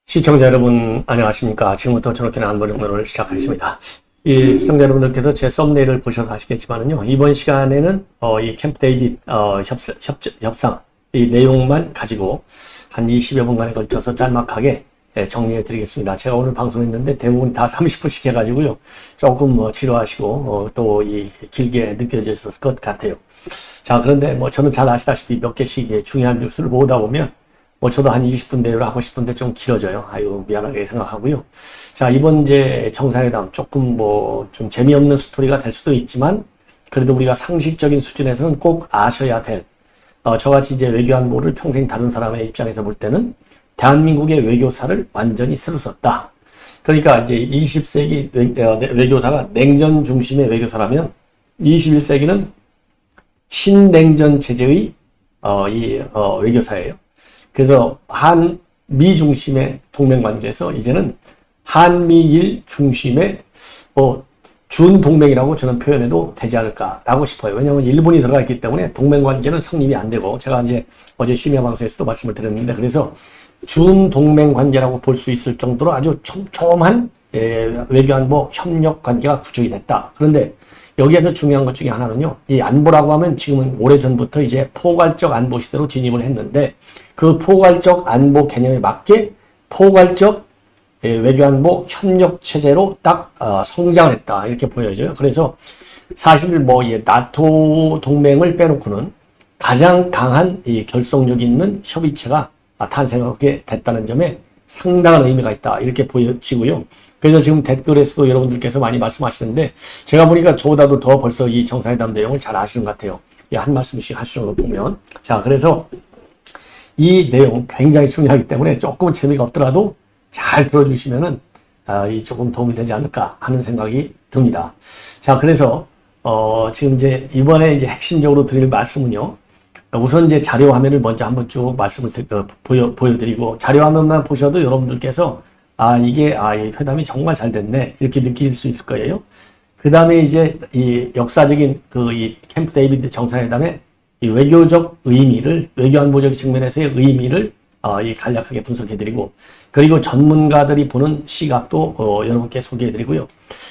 시청자 여러분 안녕하십니까. 지금부터 저녁에는 안보정론을 시작하겠습니다. 이 시청자 여러분들께서 제 썸네일을 보셔서 아시겠지만은요, 이번 시간에는 이 캠프 데이빗 협상 이 내용만 가지고 한 20여 분간에 걸쳐서 짤막하게 정리해 드리겠습니다. 제가 오늘 방송했는데 대부분 다 30분씩 해가지고요, 조금 지루하시고 또 이 길게 느껴졌을 것 같아요. 자, 그런데 저는 잘 아시다시피 몇 개씩 중요한 뉴스를 보다 보면 저도 한 20분 내로 하고 싶은데 좀 길어져요. 아유, 미안하게 생각하고요. 자, 이번 이제 정상회담 조금 좀 재미없는 스토리가 될 수도 있지만, 그래도 우리가 상식적인 수준에서는 꼭 아셔야 될, 저같이 이제 외교안보를 평생 다룬 사람의 입장에서 볼 때는 대한민국의 외교사를 완전히 새로 썼다. 그러니까 이제 20세기 외교사가 냉전 중심의 외교사라면 21세기는 신냉전 체제의 외교사예요. 그래서 한미 중심의 동맹관계에서 이제는 한미일 중심의 준동맹이라고 저는 표현해도 되지 않을까라고 싶어요. 왜냐하면 일본이 들어가 있기 때문에 동맹관계는 성립이 안 되고, 제가 이제 어제 심야방송에서도 말씀을 드렸는데, 그래서 준동맹관계라고 볼 수 있을 정도로 아주 촘촘한 외교안보 협력 관계가 구축이 됐다. 그런데 여기에서 중요한 것 중에 하나는요, 이 안보라고 하면 지금은 오래전부터 이제 포괄적 안보 시대로 진입을 했는데, 그 포괄적 안보 개념에 맞게 포괄적 외교안보 협력 체제로 딱 성장을 했다, 이렇게 보여져요. 그래서 사실 나토 동맹을 빼놓고는 가장 강한 이 결속력 있는 협의체가 탄생하게 됐다는 점에 상당한 의미가 있다, 이렇게 보여지고요. 그래서 지금 댓글에서도 여러분들께서 많이 말씀하시는데, 제가 보니까 저보다도 더 벌써 이 정상회담 내용을 잘 아시는 것 같아요. 한 말씀씩 하시는 걸 보면. 자, 그래서 이 내용 굉장히 중요하기 때문에 조금 재미가 없더라도 잘 들어주시면은 조금 도움이 되지 않을까 하는 생각이 듭니다. 자, 그래서 지금 이제 이번에 이제 핵심적으로 드릴 말씀은요, 우선 이제 자료 화면을 먼저 한번 쭉 말씀을 보여드리고, 자료 화면만 보셔도 여러분들께서 이 회담이 정말 잘 됐네, 이렇게 느끼실 수 있을 거예요. 그 다음에 이제 이 역사적인 이 캠프 데이비드 정상회담의 이 외교적 의미를, 외교안보적 측면에서의 의미를 간략하게 분석해드리고, 그리고 전문가들이 보는 시각도 여러분께 소개해드리고요.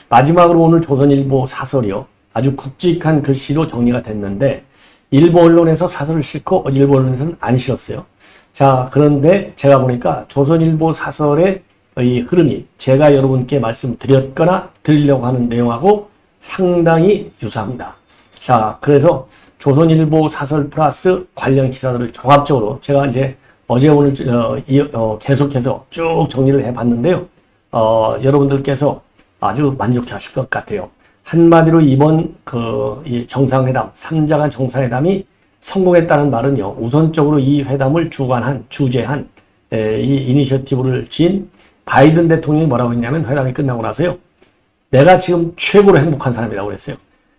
마지막으로 오늘 조선일보 사설이요, 아주 굵직한 글씨로 정리가 됐는데, 일부 언론에서 사설을 싣고 일부 언론에서는 안 실었어요. 자, 그런데 제가 보니까 조선일보 사설의 이 흐름이 제가 여러분께 말씀드렸거나 드리려고 하는 내용하고 상당히 유사합니다. 자, 그래서 조선일보 사설 플러스 관련 기사들을 종합적으로 제가 이제 어제 오늘 계속해서 쭉 정리를 해봤는데요. 여러분들께서 아주 만족해 하실 것 같아요. 한마디로 이번 이 정상회담, 3자 간 정상회담이 성공했다는 말은요, 우선적으로 이 회담을 주재한 이 이니셔티브를 진 바이든 대통령이 뭐라고 했냐면, 회담이 끝나고 나서요, 내가 지금 최고로 행복한 사람이라고 그랬어요.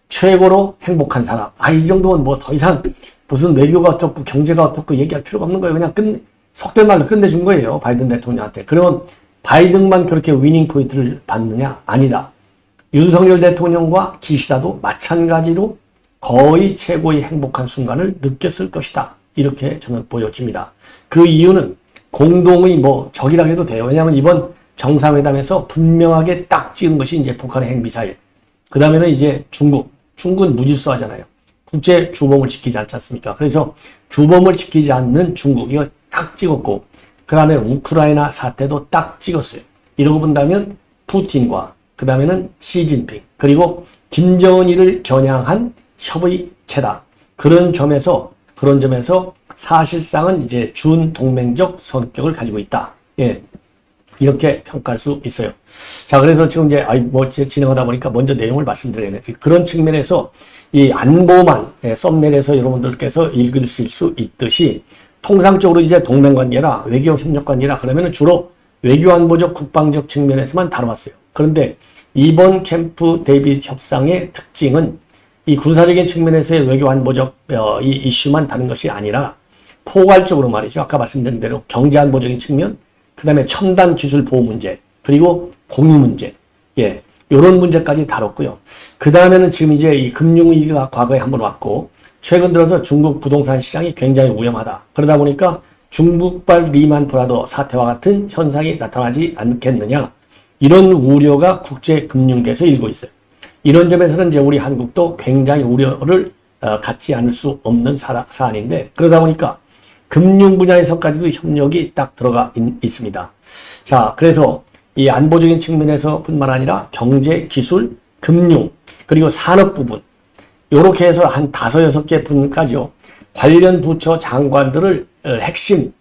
최고로 행복한 사람. 이 정도는 더 이상 무슨 외교가 어떻고 경제가 어떻고 얘기할 필요가 없는 거예요. 그냥 속된 말로 끝내준 거예요, 바이든 대통령한테. 그러면 바이든만 그렇게 위닝 포인트를 받느냐? 아니다. 윤석열 대통령과 기시다도 마찬가지로 거의 최고의 행복한 순간을 느꼈을 것이다, 이렇게 저는 보여집니다. 그 이유는 공동의 적이라고 해도 돼요. 왜냐하면 이번 정상회담에서 분명하게 딱 찍은 것이 이제 북한의 핵미사일. 그 다음에는 이제 중국은 무질서하잖아요. 국제 주범을 지키지 않지 않습니까? 그래서 주범을 지키지 않는 중국, 이거 딱 찍었고, 그 다음에 우크라이나 사태도 딱 찍었어요. 이러고 본다면 푸틴과 그 다음에는 시진핑, 그리고 김정은이를 겨냥한 협의체다. 그런 점에서 사실상은 이제 준동맹적 성격을 가지고 있다. 이렇게 평가할 수 있어요. 자, 그래서 지금 이제 진행하다 보니까 먼저 내용을 말씀드려야겠네요. 그런 측면에서 이 안보만 썸네일에서 여러분들께서 읽으실 수 있듯이, 통상적으로 이제 동맹관계라 외교협력관계라 그러면은 주로 외교안보적 국방적 측면에서만 다뤄왔어요. 그런데 이번 캠프 데이빗 협상의 특징은 이 군사적인 측면에서의 외교안보적 이 이슈만 다른 것이 아니라 포괄적으로 말이죠. 아까 말씀드린 대로 경제안보적인 측면, 그 다음에 첨단 기술 보호 문제, 그리고 공유 문제, 예, 이런 문제까지 다뤘고요. 그 다음에는 지금 이제 이 금융위기가 과거에 한번 왔고, 최근 들어서 중국 부동산 시장이 굉장히 위험하다. 그러다 보니까 중국발 리만 브라더 사태와 같은 현상이 나타나지 않겠느냐. 이런 우려가 국제금융계에서 일고 있어요. 이런 점에서는 이제 우리 한국도 굉장히 우려를 갖지 않을 수 없는 사안인데, 그러다 보니까 금융 분야에서까지도 협력이 딱 들어가 있습니다. 자, 그래서 이 안보적인 측면에서 뿐만 아니라 경제, 기술, 금융, 그리고 산업 부분, 요렇게 해서 한 5, 6개 분까지요. 관련 부처 장관들을 핵심,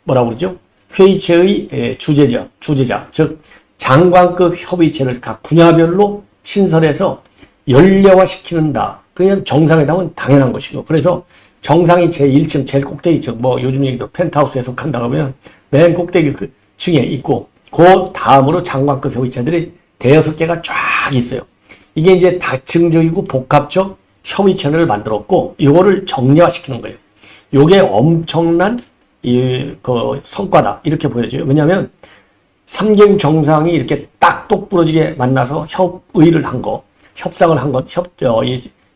뭐라고 그러죠? 회의체의 주재자, 즉, 장관급 협의체를 각 분야별로 신설해서 연례화시키는다. 그냥 정상회담은 당연한 것이고. 그래서 정상이 제1층, 제일 꼭대기층, 뭐 요즘 얘기도 펜트하우스에 속한다고 하면 맨 꼭대기 층에 있고, 그 다음으로 장관급 협의체들이 대여섯 개가 쫙 있어요. 이게 이제 다층적이고 복합적 협의체를 만들었고, 이거를 정례화시키는 거예요. 요게 엄청난 성과다. 이렇게 보여져요. 왜냐하면 3개국 정상이 이렇게 딱 똑부러지게 만나서 협의를 한 거, 협상을 한 것,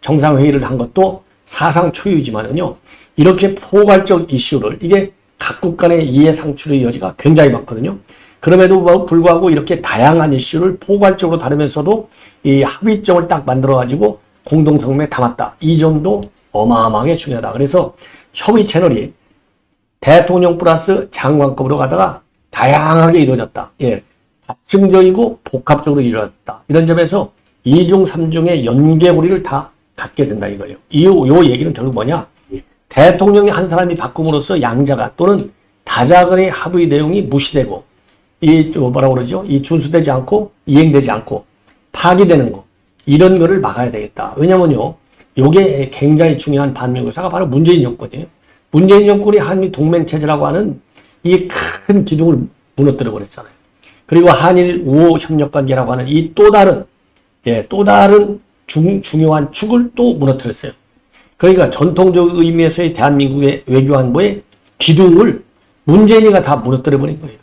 정상회의를 한 것도 사상 초유지만은요, 이렇게 포괄적 이슈를, 이게 각국 간의 이해 상출의 여지가 굉장히 많거든요. 그럼에도 불구하고 이렇게 다양한 이슈를 포괄적으로 다루면서도 이 합의점을 딱 만들어가지고 공동성명에 담았다. 이 점도 어마어마하게 중요하다. 그래서 협의 채널이 대통령 플러스 장관급으로 가다가 다양하게 이루어졌다. 예. 다층적이고 복합적으로 이루어졌다. 이런 점에서 2중, 3중의 연계고리를 다 갖게 된다 이거예요. 요 얘기는 결국 뭐냐? 대통령이 한 사람이 바꿈으로써 양자가 또는 다자간의 합의 내용이 무시되고, 뭐라고 그러죠? 준수되지 않고, 이행되지 않고, 파기되는 거. 이런 거를 막아야 되겠다. 왜냐면요, 요게 굉장히 중요한 반면교사가 바로 문재인 정권이에요. 문재인 정권이 한미 동맹체제라고 하는 이 큰 기둥을 무너뜨려 버렸잖아요. 그리고 한일 우호 협력관계라고 하는 이 또 다른 중요한 축을 또 무너뜨렸어요. 그러니까 전통적 의미에서의 대한민국의 외교안보의 기둥을 문재인이가 다 무너뜨려 버린 거예요.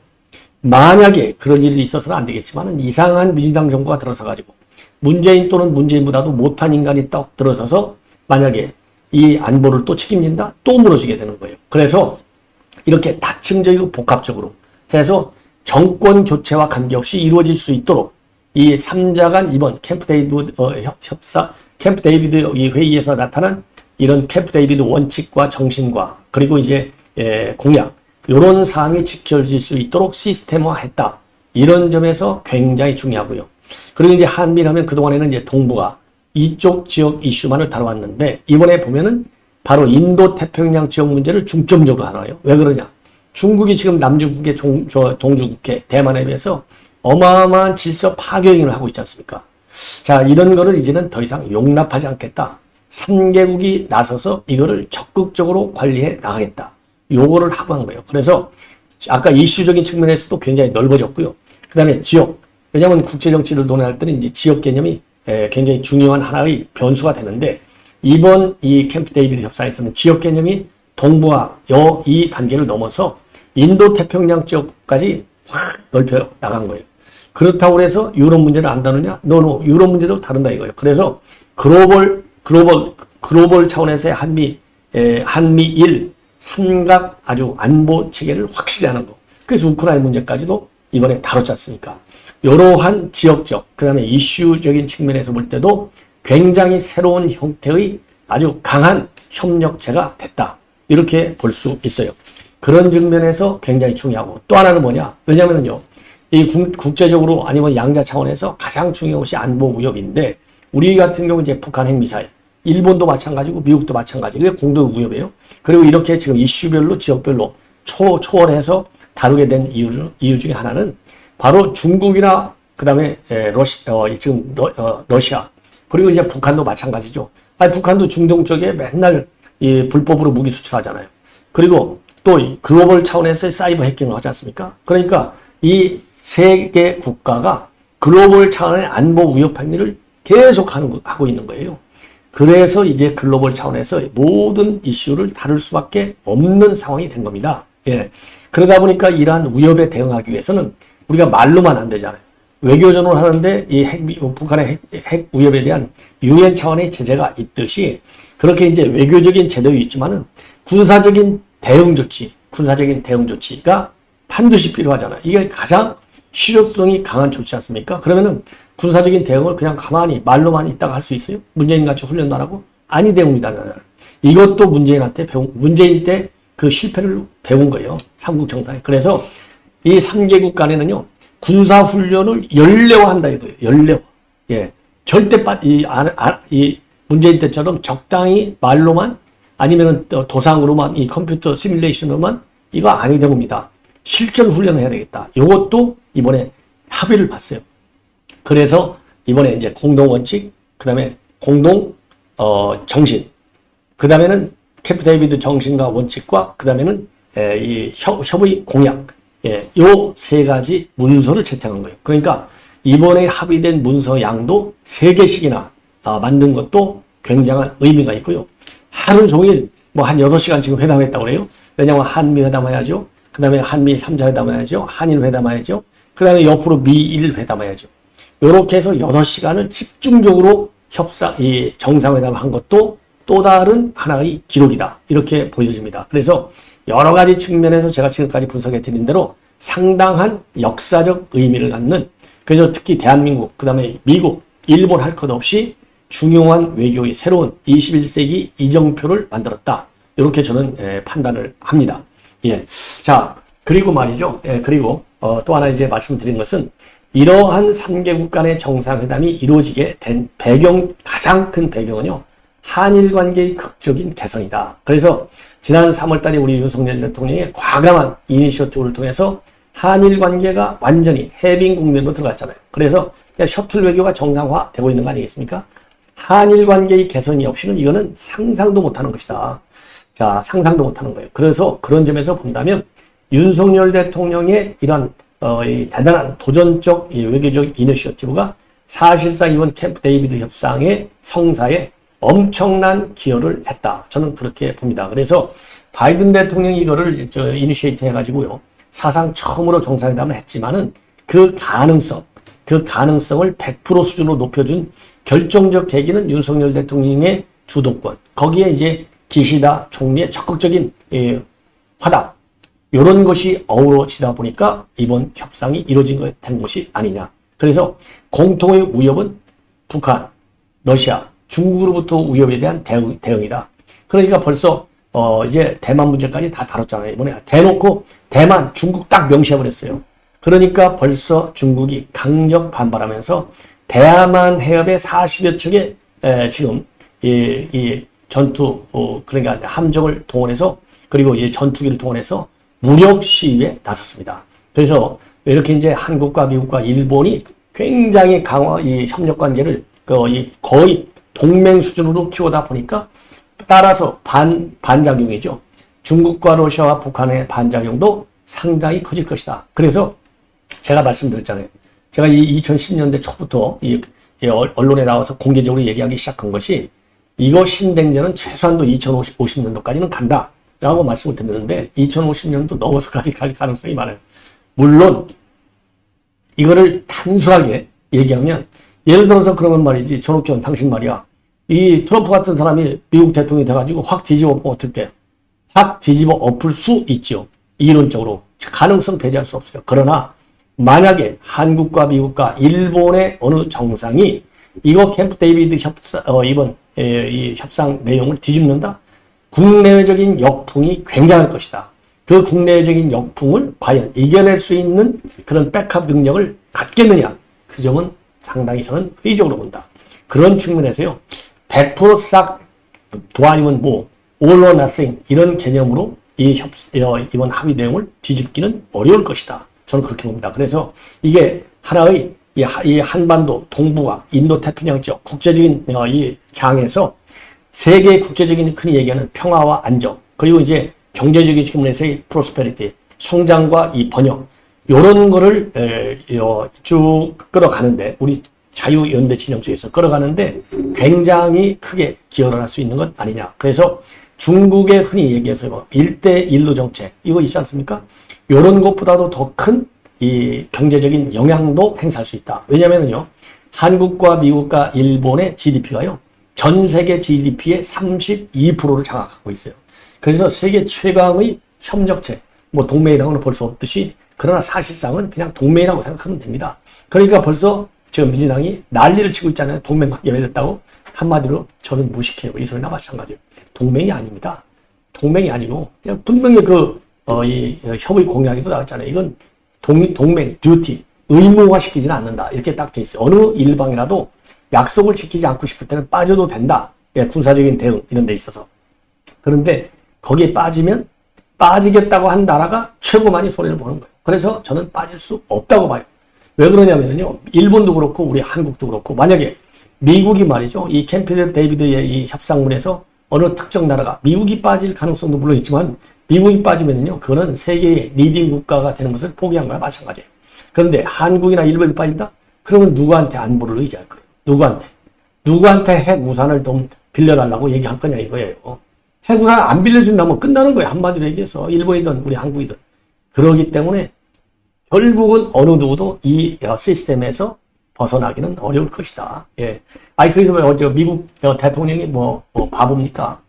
만약에 그런 일이 있어서는 안 되겠지만 이상한 민주당 정부가 들어서가지고 문재인 또는 문재인보다도 못한 인간이 딱 들어서서 만약에 이 안보를 또 책임진다? 또 무너지게 되는 거예요. 그래서 이렇게 다층적이고 복합적으로 해서 정권 교체와 관계없이 이루어질 수 있도록 이 3자 간 이번 캠프 데이비드 이 회의에서 나타난 이런 캠프 데이비드 원칙과 정신과 그리고 이제 공약, 이런 사항이 지켜질 수 있도록 시스템화했다. 이런 점에서 굉장히 중요하고요. 그리고 이제 한미라면 그동안에는 이제 동북아 이쪽 지역 이슈만을 다뤄왔는데, 이번에 보면은 바로 인도 태평양 지역 문제를 중점적으로 다뤄요. 왜 그러냐? 중국이 지금 남중국해, 동중국해, 대만에 비해서 어마어마한 질서 파괴 행위를 하고 있지 않습니까? 자, 이런 거를 이제는 더 이상 용납하지 않겠다. 3개국이 나서서 이거를 적극적으로 관리해 나가겠다. 요거를 합의한 거예요. 그래서 아까 이슈적인 측면에서도 굉장히 넓어졌고요. 그 다음에 지역. 왜냐하면 국제정치를 논의할 때는 이제 지역 개념이 굉장히 중요한 하나의 변수가 되는데, 이번 이 캠프 데이비드 협상에서는 지역 개념이 동북아 이 단계를 넘어서 인도 태평양 지역까지 확 넓혀 나간 거예요. 그렇다고 해서 유럽 문제를 안 다루냐? 노, 유럽 문제도 다룬다 이거예요. 그래서 글로벌 차원에서의 한미일 삼각 아주 안보 체계를 확실히 하는 거. 그래서 우크라이나 문제까지도 이번에 다뤘지 않습니까? 이러한 지역적, 그 다음에 이슈적인 측면에서 볼 때도 굉장히 새로운 형태의 아주 강한 협력체가 됐다. 이렇게 볼 수 있어요. 그런 측면에서 굉장히 중요하고, 또 하나는 뭐냐? 왜냐면요, 이 국제적으로 아니면 양자 차원에서 가장 중요한 것이 안보 위협인데, 우리 같은 경우 이제 북한 핵미사일, 일본도 마찬가지고 미국도 마찬가지. 이게 공동 위협이에요. 그리고 이렇게 지금 이슈별로 지역별로 초월해서 다루게 된 이유 중에 하나는 바로 중국이나 그다음에 러시아 그리고 이제 북한도 마찬가지죠. 북한도 중동 쪽에 맨날 이 불법으로 무기 수출하잖아요. 그리고 또 글로벌 차원에서 사이버 해킹을 하지 않습니까? 그러니까 이 세 개 국가가 글로벌 차원의 안보 위협 행위를 계속 하고 있는 거예요. 그래서 이제 글로벌 차원에서 모든 이슈를 다룰 수밖에 없는 상황이 된 겁니다. 예. 그러다 보니까 이러한 위협에 대응하기 위해서는 우리가 말로만 안 되잖아요. 외교전을 하는데 이 북한의 핵 위협에 대한 유엔 차원의 제재가 있듯이 그렇게 이제 외교적인 제도도 있지만은 군사적인 대응 조치가 반드시 필요하잖아요. 이게 가장 실효성이 강한 조치 않습니까? 그러면은 군사적인 대응을 그냥 가만히 말로만 있다가 할 수 있어요? 문재인 같이 훈련도 안 하고? 아니 대응이다. 이것도 문재인 때 그 실패를 배운 거예요. 삼국 정상에. 그래서 이 3개국 간에는요, 군사훈련을 연례화한다 이거예요. 연례화. 예. 절대 이 문재인 때처럼 적당히 말로만 아니면 도상으로만 이 컴퓨터 시뮬레이션으로만 이거 아니 됩니다. 실전 훈련을 해야 되겠다. 이것도 이번에 합의를 봤어요. 그래서 이번에 이제 공동 원칙, 그 다음에 공동 정신, 그 다음에는 캠프 데이비드 정신과 원칙과 그 다음에는 이 협의 공약, 요 세 가지 문서를 채택한 거예요. 그러니까 이번에 합의된 문서 양도 3개씩이나 만든 것도 굉장한 의미가 있고요. 하루 종일 뭐 한 6시간 지금 회담했다고 그래요. 왜냐하면 한미 회담해야죠. 그 다음에 한미 3자 회담해야죠. 한일 회담해야죠. 그 다음에 옆으로 미일 회담해야죠. 요렇게 해서 6시간을 집중적으로 이 정상회담을 한 것도 또 다른 하나의 기록이다. 이렇게 보여집니다. 그래서 여러 가지 측면에서 제가 지금까지 분석해 드린 대로 상당한 역사적 의미를 갖는, 그래서 특히 대한민국, 그 다음에 미국, 일본 할 것 없이 중요한 외교의 새로운 21세기 이정표를 만들었다. 이렇게 저는 판단을 합니다. 예. 자, 그리고 말이죠. 그리고 또 하나 이제 말씀드린 것은 이러한 3개국 간의 정상회담이 이루어지게 된 가장 큰 배경은요, 한일 관계의 극적인 개선이다. 그래서 지난 3월 달에 우리 윤석열 대통령의 과감한 이니셔티브를 통해서 한일 관계가 완전히 해빙 국면으로 들어갔잖아요. 그래서 셔틀 외교가 정상화되고 있는 거 아니겠습니까? 한일 관계의 개선이 없이는 이거는 상상도 못하는 것이다. 자, 상상도 못하는 거예요. 그래서 그런 점에서 본다면 윤석열 대통령의 이런 이 대단한 도전적 이 외교적 이니셔티브가 사실상 이번 캠프 데이비드 협상의 성사에 엄청난 기여를 했다. 저는 그렇게 봅니다. 그래서 바이든 대통령이 이거를 이니시에이트 해가지고요, 사상 처음으로 정상회담을 했지만은 그 가능성을 100% 수준으로 높여준 결정적 계기는 윤석열 대통령의 주도권, 거기에 이제 기시다 총리의 적극적인 화답, 이런 것이 어우러지다 보니까 이번 협상이 된 것이 아니냐. 그래서 공통의 위협은 북한, 러시아, 중국으로부터 위협에 대한 대응이다. 그러니까 벌써 이제 대만 문제까지 다 다뤘잖아요. 이번에 대놓고 대만, 중국 딱 명시해버렸어요. 그러니까 벌써 중국이 강력 반발하면서 대만 해협의 40여 척의 지금 이 전투 그러니까 함정을 동원해서, 그리고 이제 전투기를 동원해서 무력 시위에 나섰습니다. 그래서 이렇게 이제 한국과 미국과 일본이 굉장히 이 협력 관계를 거의 동맹 수준으로 키우다 보니까 따라서 반작용이죠. 중국과 러시아와 북한의 반작용도 상당히 커질 것이다. 그래서 제가 말씀드렸잖아요. 제가 이 2010년대 초부터 이 언론에 나와서 공개적으로 얘기하기 시작한 것이, 이거 신냉전은 최소한도 2050년도까지는 간다 라고 말씀을 드렸는데 2050년도 넘어서까지 갈 가능성이 많아요. 물론 이거를 단순하게 얘기하면, 예를 들어서 그러면 말이지, 전옥현 당신 말이야, 이 트럼프 같은 사람이 미국 대통령이 돼가지고 확 뒤집어 엎으면 어떨게? 확 뒤집어 엎을 수 있죠. 이론적으로 가능성 배제할 수 없어요. 그러나 만약에 한국과 미국과 일본의 어느 정상이 이거 캠프 데이비드 이번 이 협상 내용을 뒤집는다? 국내외적인 역풍이 굉장할 것이다. 그 국내외적인 역풍을 과연 이겨낼 수 있는 그런 백업 능력을 갖겠느냐? 그 점은 상당히 저는 회의적으로 본다. 그런 측면에서요, 100% 싹 도아니면 뭐 all or nothing 이런 개념으로 이번 합의 내용을 뒤집기는 어려울 것이다. 저는 그렇게 봅니다. 그래서 이게 하나의 이 한반도 동북아 인도 태평양 지역 국제적인 이 장에서 세계 국제적인 흔히 얘기하는 평화와 안정, 그리고 이제 경제적인 측면에서의 프로스페리티, 성장과 이 번영, 요런 거를 쭉 끌어가는데, 우리 자유연대 진영 쪽에서 끌어가는데 굉장히 크게 기여를 할 수 있는 것 아니냐. 그래서 중국의 흔히 얘기해서 1대1로 정책, 이거 있지 않습니까? 요런 것보다도 더 큰 이 경제적인 영향도 행사할 수 있다. 왜냐면은요, 한국과 미국과 일본의 GDP가요, 전 세계 GDP의 32%를 장악하고 있어요. 그래서 세계 최강의 협력체, 뭐 동맹이라고는 볼 수 없듯이, 그러나 사실상은 그냥 동맹이라고 생각하면 됩니다. 그러니까 벌써 지금 민주당이 난리를 치고 있잖아요. 동맹관계 맺었다고. 한마디로 저는 무식해요. 이 소리나 마찬가지예요. 동맹이 아닙니다. 동맹이 아니고 그냥 분명히 이 협의 공약에도 나왔잖아요. 이건 동맹, 듀티, 의무화시키지는 않는다. 이렇게 딱 돼 있어요. 어느 일방이라도 약속을 지키지 않고 싶을 때는 빠져도 된다. 예, 군사적인 대응 이런 데 있어서. 그런데 거기에 빠지면 빠지겠다고 한 나라가 최고 많이 손해를 보는 거예요. 그래서 저는 빠질 수 없다고 봐요. 왜 그러냐면요. 일본도 그렇고 우리 한국도 그렇고 만약에 미국이 말이죠. 이 캠프 데이비드의 이 협상문에서 어느 특정 나라가 미국이 빠질 가능성도 물론 있지만 미국이 빠지면요. 그거는 세계의 리딩 국가가 되는 것을 포기한 거나 마찬가지예요. 그런데 한국이나 일본이 빠진다? 그러면 누구한테 안보를 의지할 거예요? 누구한테 핵 우산을 좀 빌려달라고 얘기할 거냐 이거예요. 핵 우산 안 빌려준다면 끝나는 거예요. 한마디로 얘기해서 일본이든 우리 한국이든. 그러기 때문에 결국은 어느 누구도 이 시스템에서 벗어나기는 어려울 것이다. 예. 그래서 어제 미국 대통령이 바보입니까?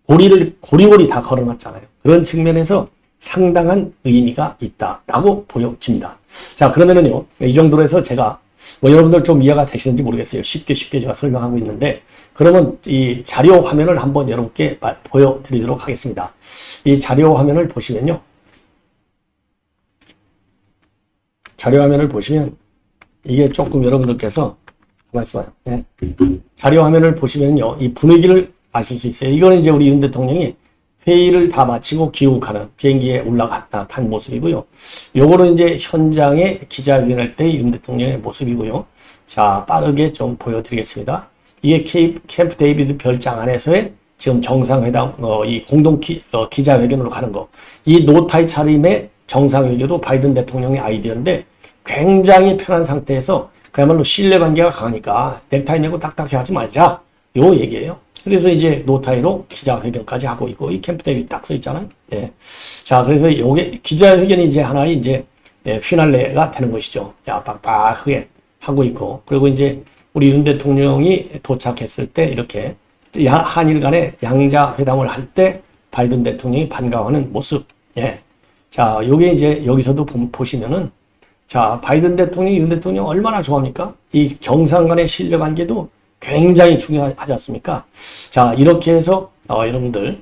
고리고리 다 걸어놨잖아요. 그런 측면에서 상당한 의미가 있다라고 보여집니다. 자, 그러면은요, 이 정도로 해서 제가, 여러분들 좀 이해가 되시는지 모르겠어요. 쉽게 제가 설명하고 있는데, 그러면 이 자료 화면을 한번 여러분께 보여드리도록 하겠습니다. 이 자료 화면을 보시면요. 자료 화면을 보시면, 이게 조금 여러분들께서, 말씀하세요. 네. 자료 화면을 보시면요. 이 분위기를 아실 수 있어요. 이거는 이제 우리 윤 대통령이 회의를 다 마치고 귀국하는 비행기에 올라갔다 탄 모습이고요. 요거는 이제 현장에 기자회견할 때 윤 대통령의 모습이고요. 자, 빠르게 좀 보여드리겠습니다. 이게 캠프 데이비드 별장 안에서의 지금 정상회담, 이 공동 기자회견으로 가는 거. 이 노타이 차림의 정상회견도 바이든 대통령의 아이디어인데 굉장히 편한 상태에서 그야말로 신뢰관계가 강하니까 넥타이 메고 딱딱해 하지 말자. 요 얘기예요. 그래서 이제 노타이로 기자회견까지 하고 있고, 이 캠프 데이비드 딱 써 있잖아요. 예. 자, 그래서 요게 기자회견이 이제 하나의 이제 피날레가 되는 것이죠. 야, 빡빡하게 하고 있고, 그리고 이제 우리 윤 대통령이 도착했을 때 이렇게 한일 간의 양자 회담을 할 때 바이든 대통령이 반가워하는 모습. 예. 자, 요게 이제 여기서도 보시면은 자, 바이든 대통령이 윤 대통령 얼마나 좋아합니까? 이 정상 간의 신뢰 관계도 굉장히 중요하지 않습니까? 자, 이렇게 해서 여러분들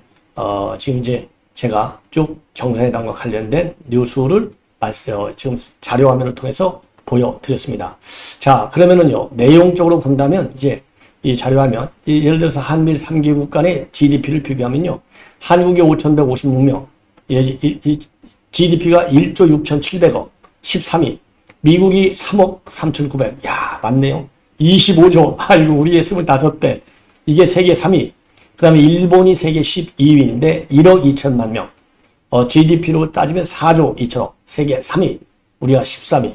지금 이제 제가 쭉 정상회담과 관련된 뉴스를 지금 자료 화면을 통해서 보여드렸습니다. 자, 그러면은요, 내용적으로 본다면 이제 이 자료 화면, 예를 들어서 한미일 3개국 간의 GDP를 비교하면요, 한국이 5,156명, 이 GDP가 1조 6,700억, 13위, 미국이 3억 3,900, 야, 맞네요. 25조, 아이고, 우리의 25배. 이게 세계 3위. 그 다음에 일본이 세계 12위인데 1억 2천만 명. GDP로 따지면 4조 2천억. 세계 3위. 우리가 13위.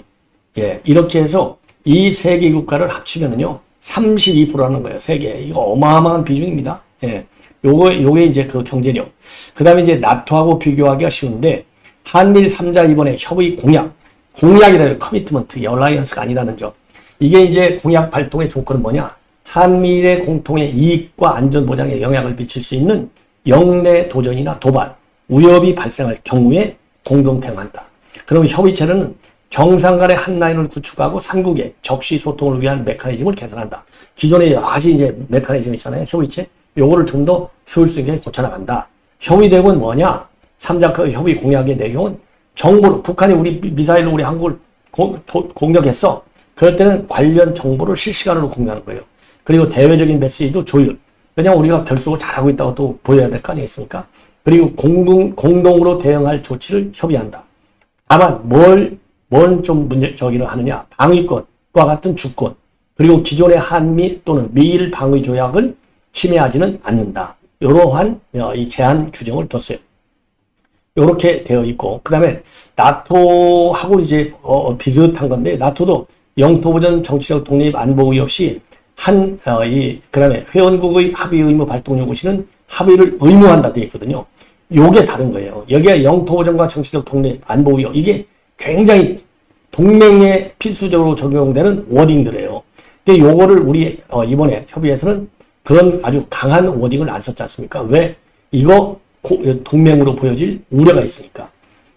예, 이렇게 해서 이 세 개 국가를 합치면은요, 32%라는 거예요, 세계. 이거 어마어마한 비중입니다. 예. 요게 이제 그 경제력. 그 다음에 이제 나토하고 비교하기가 쉬운데, 한미일 3자 이번에 협의 공약이라는 커미트먼트, 얼라이언스가 아니다는 점. 이게 이제 공약 발동의 조건은 뭐냐? 한미일의 공통의 이익과 안전 보장에 영향을 미칠 수 있는 영내 도전이나 도발, 위협이 발생할 경우에 공동 대응한다. 그러면 협의체는 정상 간의 한 라인을 구축하고 3국의 적시 소통을 위한 메커니즘을 개선한다. 기존에 여러 가지 이제 메커니즘 있잖아요. 협의체. 요거를 좀 더 효율 있게 고쳐나간다. 협의 대응은 뭐냐? 3자 협의 공약의 내용은 정보를, 북한이 우리 미사일로 우리 한국을 공격했어. 그럴 때는 관련 정보를 실시간으로 공유하는 거예요. 그리고 대외적인 메시지도 조율. 왜냐하면 우리가 결속을 잘하고 있다고 또 보여야 될 거 아니겠습니까? 그리고 공동으로 대응할 조치를 협의한다. 다만 뭘 좀 저기를 하느냐. 방위권과 같은 주권. 그리고 기존의 한미 또는 미일 방위 조약을 침해하지는 않는다. 이러한 이 제한 규정을 뒀어요. 이렇게 되어 있고, 그 다음에 나토하고 이제 비슷한 건데, 나토도 영토 보전 정치적 독립 안보 의의 없이 그 다음에 회원국의 합의 의무 발동 요구 시는 합의를 의무한다 되어 있거든요. 요게 다른 거예요. 여기에 영토 보전과 정치적 독립 안보 의의 이게 굉장히 동맹에 필수적으로 적용되는 워딩들이에요. 근데 요거를 우리 이번에 협의에서는 그런 아주 강한 워딩을 안 썼지 않습니까? 왜? 이거 동맹으로 보여질 우려가 있으니까.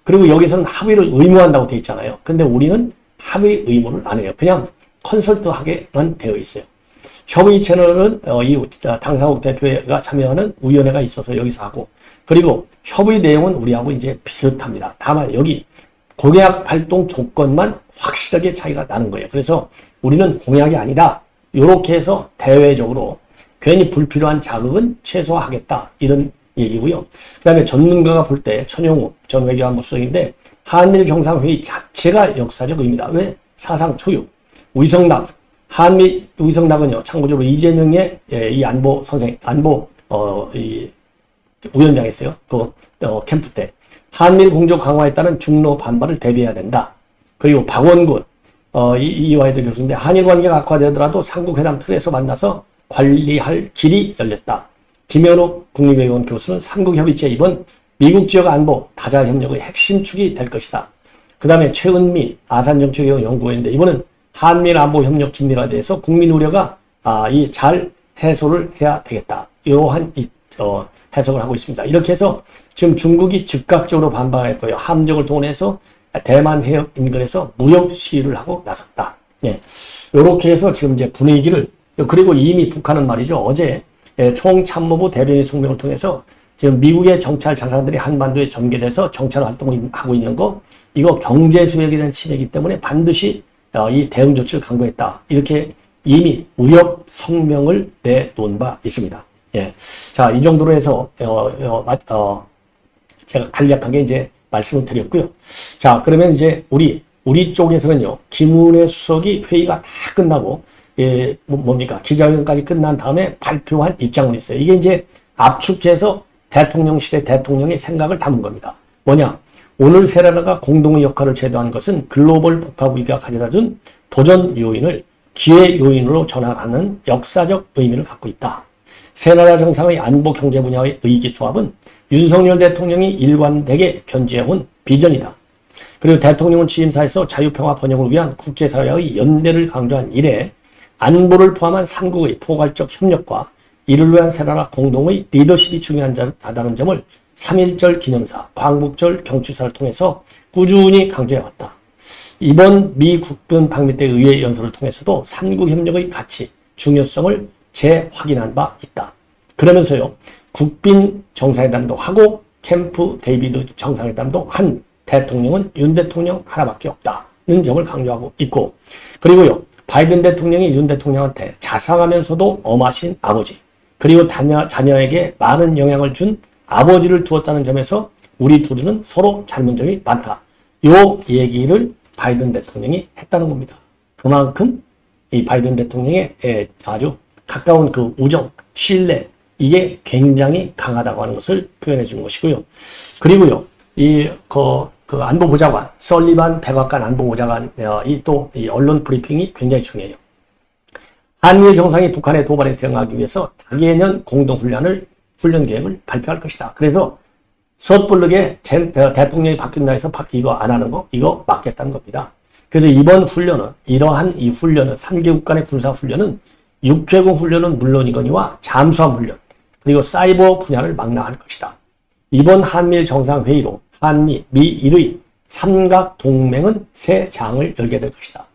그리고 여기서는 합의를 의무한다고 되어 있잖아요. 근데 우리는 합의 의무를 안 해요. 그냥 컨설트하게만 되어 있어요. 협의 채널은 이 당사국 대표가 참여하는 위원회가 있어서 여기서 하고, 그리고 협의 내용은 우리하고 이제 비슷합니다. 다만 여기 공약 발동 조건만 확실하게 차이가 나는 거예요. 그래서 우리는 공약이 아니다, 이렇게 해서 대외적으로 괜히 불필요한 자극은 최소화하겠다, 이런 얘기고요. 그 다음에 전문가가 볼 때 천용우 전 외교안보수석인데 한미일 정상회의 자체가 역사적 의미다. 왜? 사상 초유. 위성락, 한미 위성락은요, 참고적으로 이재명의 이 안보 선생, 이 위원장이었어요. 캠프 때. 한미일 공조 강화에 따른 중로 반발을 대비해야 된다. 그리고 박원군, 이화여대 교수인데 한일 관계가 악화되더라도 삼국회담 틀에서 만나서 관리할 길이 열렸다. 김현욱 국립외교원 교수는 삼국협의체 이번 미국 지역 안보 다자 협력의 핵심 축이 될 것이다. 그 다음에 최은미 아산정책연구원인데 이번은 한미일 안보 협력 긴밀화에 대해서 국민 우려가 잘 해소를 해야 되겠다, 이러한 해석을 하고 있습니다. 이렇게 해서 지금 중국이 즉각적으로 반발할 거예요. 함정을 동원해서 대만 해협 인근에서 무력 시위를 하고 나섰다. 예, 이렇게 해서 지금 이제 분위기를, 그리고 이미 북한은 말이죠, 어제 총참모부 대변인 성명을 통해서 지금 미국의 정찰 자산들이 한반도에 전개돼서 정찰 활동을 하고 있는 거, 이거 경제 수역에 대한 침해이기 때문에 반드시 이 대응 조치를 강구했다, 이렇게 이미 위협 성명을 내놓은 바 있습니다. 예. 자, 이 정도로 해서 제가 간략하게 이제 말씀을 드렸고요. 자, 그러면 이제 우리 쪽에서는요, 김은혜 수석이 회의가 다 끝나고 뭡니까? 기자회견까지 끝난 다음에 발표한 입장은 있어요. 이게 이제 압축해서 대통령실의 대통령의 생각을 담은 겁니다. 뭐냐? 오늘 세라나가 공동의 역할을 제도한 것은 글로벌 복합 위기가 가져다준 도전 요인을 기회 요인으로 전환하는 역사적 의미를 갖고 있다. 세 나라 정상의 안보 경제 분야의 의기투합은 윤석열 대통령이 일관되게 견지해온 비전이다. 그리고 대통령은 취임사에서 자유평화 번영을 위한 국제사회의 연대를 강조한 이래 안보를 포함한 삼국의 포괄적 협력과 이를 위한 세 나라 공동의 리더십이 중요하다는 점을 3.1절 기념사, 광복절 경축사를 통해서 꾸준히 강조해왔다. 이번 미 국빈 방미 때 의회 연설을 통해서도 삼국협력의 가치, 중요성을 재확인한 바 있다. 그러면서요, 국빈 정상회담도 하고 캠프 데이비드 정상회담도 한 대통령은 윤 대통령 하나밖에 없다는 점을 강조하고 있고, 그리고요, 바이든 대통령이 윤 대통령한테 자상하면서도 엄하신 아버지, 그리고 자녀에게 많은 영향을 준 아버지를 두었다는 점에서 우리 둘은 서로 닮은 점이 많다, 요 얘기를 바이든 대통령이 했다는 겁니다. 그만큼 이 바이든 대통령의 아주 가까운 그 우정, 신뢰, 이게 굉장히 강하다고 하는 것을 표현해 준 것이고요. 그리고요, 그 안보보좌관, 설리반 백악관 안보보좌관, 이 언론 브리핑이 굉장히 중요해요. 한미일 정상이 북한의 도발에 대응하기 위해서 다개년 훈련 계획을 발표할 것이다. 그래서 섣부르게 대통령이 바뀐다 해서 이거 안 하는 거, 이거 막겠다는 겁니다. 그래서 이번 훈련은, 이러한 이 훈련은, 3개국 간의 군사훈련은 육해공 훈련은 물론이거니와 잠수함 훈련, 그리고 사이버 분야를 망라할 것이다. 이번 한미일 정상회의로 한미, 미일의 삼각 동맹은 새 장을 열게 될 것이다.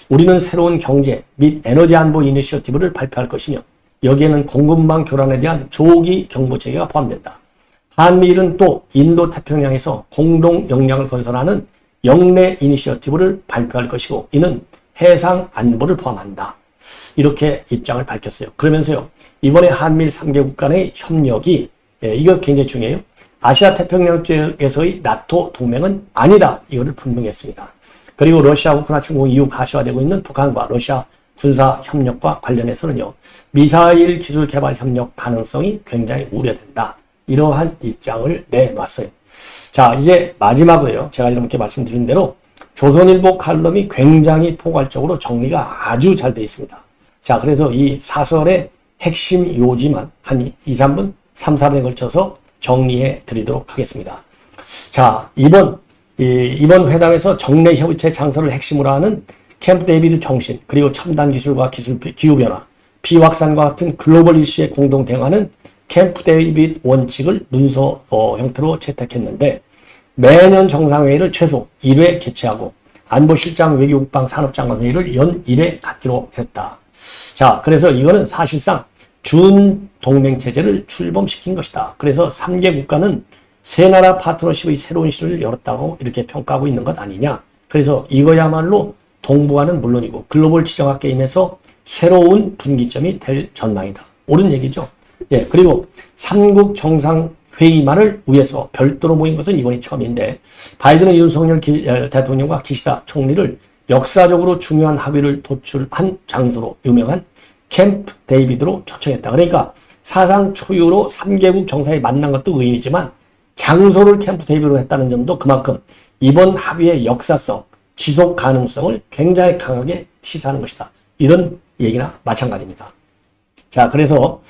우리는 새로운 경제 및 에너지 안보 이니셔티브를 발표할 것이며 여기에는 공급망 교란에 대한 조기 경보 체계가 포함된다. 한미일은 또 인도 태평양에서 공동 역량을 건설하는 영내 이니셔티브를 발표할 것이고 이는 해상 안보를 포함한다. 이렇게 입장을 밝혔어요. 그러면서요, 이번에 한미일 3개국 간의 협력이 이거 굉장히 중요해요. 아시아 태평양 지역에서의 나토 동맹은 아니다, 이거를 분명히 했습니다. 그리고 러시아 우크라이나 침공 이후 가시화되고 있는 북한과 러시아 군사 협력과 관련해서는요, 미사일 기술 개발 협력 가능성이 굉장히 우려된다, 이러한 입장을 내놨어요. 자, 이제 마지막으로요, 제가 이렇게 말씀드린 대로 조선일보 칼럼이 굉장히 포괄적으로 정리가 아주 잘 되어 있습니다. 자, 그래서 이 사설의 핵심 요지만 한 2, 3분, 3, 4분에 걸쳐서 정리해 드리도록 하겠습니다. 자, 이번 이번 회담에서 정례 협의체 창설을 핵심으로 하는 캠프 데이비드 정신, 그리고 첨단 기술과 기후변화, 비확산과 같은 글로벌 이슈에 공동 대응하는 캠프 데이비드 원칙을 문서 형태로 채택했는데, 매년 정상회의를 최소 1회 개최하고 안보실장 외교국방 산업장관 회의를 연 1회 갖기로 했다. 자, 그래서 이거는 사실상 준 동맹체제를 출범시킨 것이다. 그래서 3개 국가는 세 나라 파트너십의 새로운 시를 열었다고 이렇게 평가하고 있는 것 아니냐. 그래서 이거야말로 동북아는 물론이고 글로벌 지정학 게임에서 새로운 분기점이 될 전망이다. 옳은 얘기죠. 예, 그리고 3국 정상회의만을 위해서 별도로 모인 것은 이번이 처음인데, 바이든은 윤석열 대통령과 기시다 총리를 역사적으로 중요한 합의를 도출한 장소로 유명한 캠프 데이비드로 초청했다. 그러니까 사상 초유로 3개국 정상이 만난 것도 의인이지만 장소를 캠프 데이비드로 했다는 점도 그만큼 이번 합의의 역사성, 지속 가능성을 굉장히 강하게 시사하는 것이다. 이런 얘기나 마찬가지입니다. 자, 그래서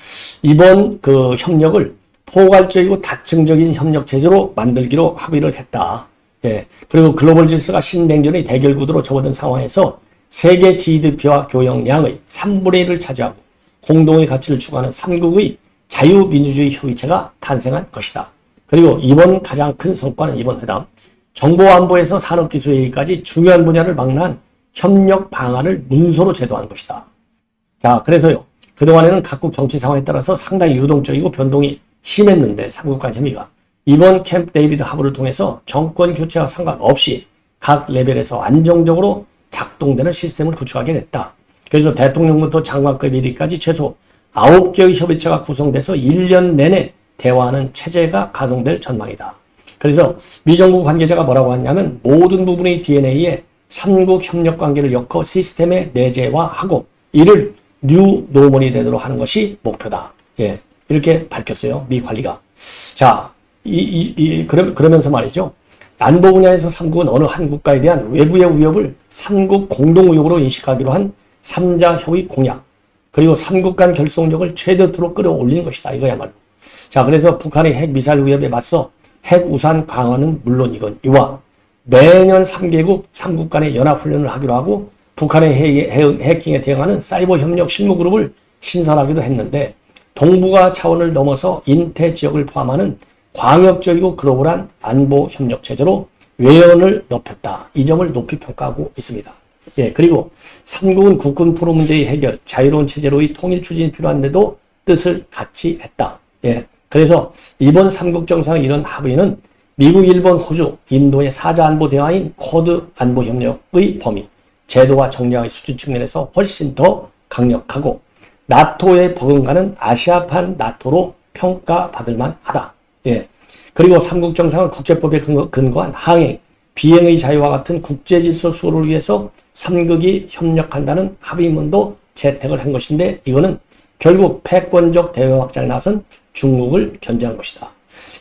이번 그 협력을 포괄적이고 다층적인 협력 체제로 만들기로 합의를 했다. 예. 그리고 글로벌 질서가 신냉전의 대결 구도로 접어든 상황에서 세계 GDP와 교역량의 3분의 1을 차지하고 공동의 가치를 추구하는 3국의 자유민주주의 협의체가 탄생한 것이다. 그리고 이번 가장 큰 성과는 이번 회담, 정보안보에서 산업기술 얘기까지 중요한 분야를 망라한 협력 방안을 문서로 제도한 것이다. 자, 그래서요, 그동안에는 각국 정치 상황에 따라서 상당히 유동적이고 변동이 심했는데 3국 간 협의가 이번 캠프 데이비드 합의를 통해서 정권 교체와 상관없이 각 레벨에서 안정적으로 작동되는 시스템을 구축하게 됐다. 그래서 대통령부터 장관급 1위까지 최소 9개의 협의체가 구성돼서 1년 내내 대화하는 체제가 가동될 전망이다. 그래서 미 정부 관계자가 뭐라고 하냐면 모든 부분의 DNA에 3국 협력 관계를 엮어 시스템에 내재화하고 이를 뉴 노멀이 되도록 하는 것이 목표다. 예, 이렇게 밝혔어요. 미 관리가. 자, 그러면서 말이죠. 안보 분야에서 3국은 어느 한 국가에 대한 외부의 위협을 3국 공동 위협으로 인식하기로 한 3자 협의 공약, 그리고 3국 간 결속력을 최대토로 끌어올리는 것이다. 이거야말로. 자, 그래서 북한의 핵 미사일 위협에 맞서 핵 우산 강화는 물론 이와 매년 3국 간의 연합훈련을 하기로 하고 북한의 해킹에 대응하는 사이버 협력 실무그룹을 신설하기도 했는데, 동북아 차원을 넘어서 인태 지역을 포함하는 광역적이고 글로벌한 안보 협력 체제로 외연을 높였다. 이 점을 높이 평가하고 있습니다. 예, 그리고 3국은 국군 포로 문제의 해결, 자유로운 체제로의 통일 추진이 필요한데도 뜻을 같이 했다. 예, 그래서 이번 3국 정상 이런 합의는 미국, 일본, 호주, 인도의 4자 안보 대화인 쿼드 안보 협력의 범위, 제도와 정량의 수준 측면에서 훨씬 더 강력하고 나토에 버금가는 아시아판 나토로 평가받을 만하다. 예. 그리고 3국 정상은 국제법에 근거한 항행, 비행의 자유와 같은 국제질서 수호를 위해서 3국이 협력한다는 합의문도 채택을 한 것인데, 이거는 결국 패권적 대외 확장에 나선 중국을 견제한 것이다.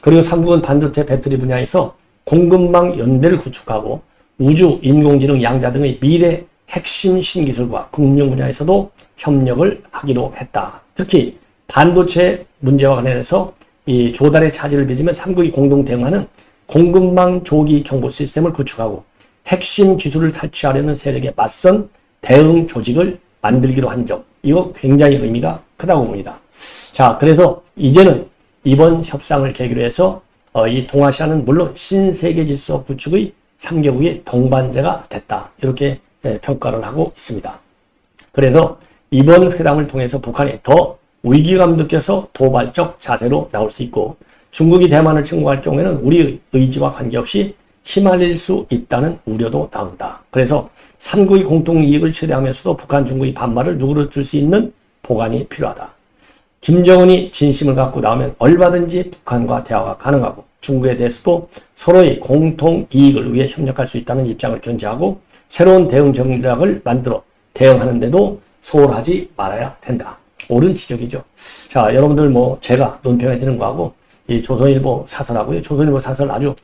그리고 3국은 반도체 배터리 분야에서 공급망 연대를 구축하고 우주, 인공지능, 양자 등의 미래 핵심 신기술과 금융 분야에서도 협력을 하기로 했다. 특히 반도체 문제와 관련해서 이 조달의 차질을 빚으면 3국이 공동 대응하는 공급망 조기 경보 시스템을 구축하고 핵심 기술을 탈취하려는 세력에 맞선 대응 조직을 만들기로 한 점, 이거 굉장히 의미가 크다고 봅니다. 자, 그래서 이제는 이번 협상을 계기로 해서 이 동아시아는 물론 신세계 질서 구축의 3개국의 동반자가 됐다. 이렇게 평가를 하고 있습니다. 그래서 이번 회담을 통해서 북한이 더 위기감 느껴서 도발적 자세로 나올 수 있고, 중국이 대만을 침공할 경우에는 우리의 의지와 관계없이 휘말릴 수 있다는 우려도 나온다. 그래서 3국의 공통이익을 최대하면서도 북한, 중국의 반발을 누그러뜨릴 수 있는 보관이 필요하다. 김정은이 진심을 갖고 나오면 얼마든지 북한과 대화가 가능하고 중국에 대해서도 서로의 공통이익을 위해 협력할 수 있다는 입장을 견지하고 새로운 대응 전략을 만들어 대응하는데도 소홀하지 말아야 된다. 옳은 지적이죠. 자, 여러분들 제가 논평해 드리는 거하고 이 조선일보 사설하고요. 조선일보 사설 아주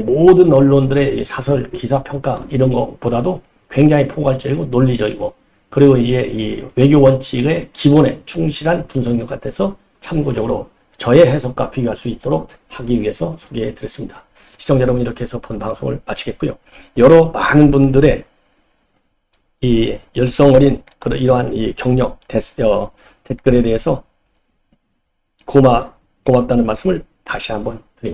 모든 언론들의 사설 기사 평가 이런 것보다도 굉장히 포괄적이고 논리적이고, 그리고 이제 이 외교 원칙의 기본에 충실한 분석력 같아서 참고적으로 저의 해석과 비교할 수 있도록 하기 위해서 소개해 드렸습니다. 시청자 여러분, 이렇게 해서 본 방송을 마치겠고요. 여러 많은 분들의 이 열성 어린 이러한 이 격려 댓글에 대해서 고맙다는 말씀을 다시 한번 드립니다.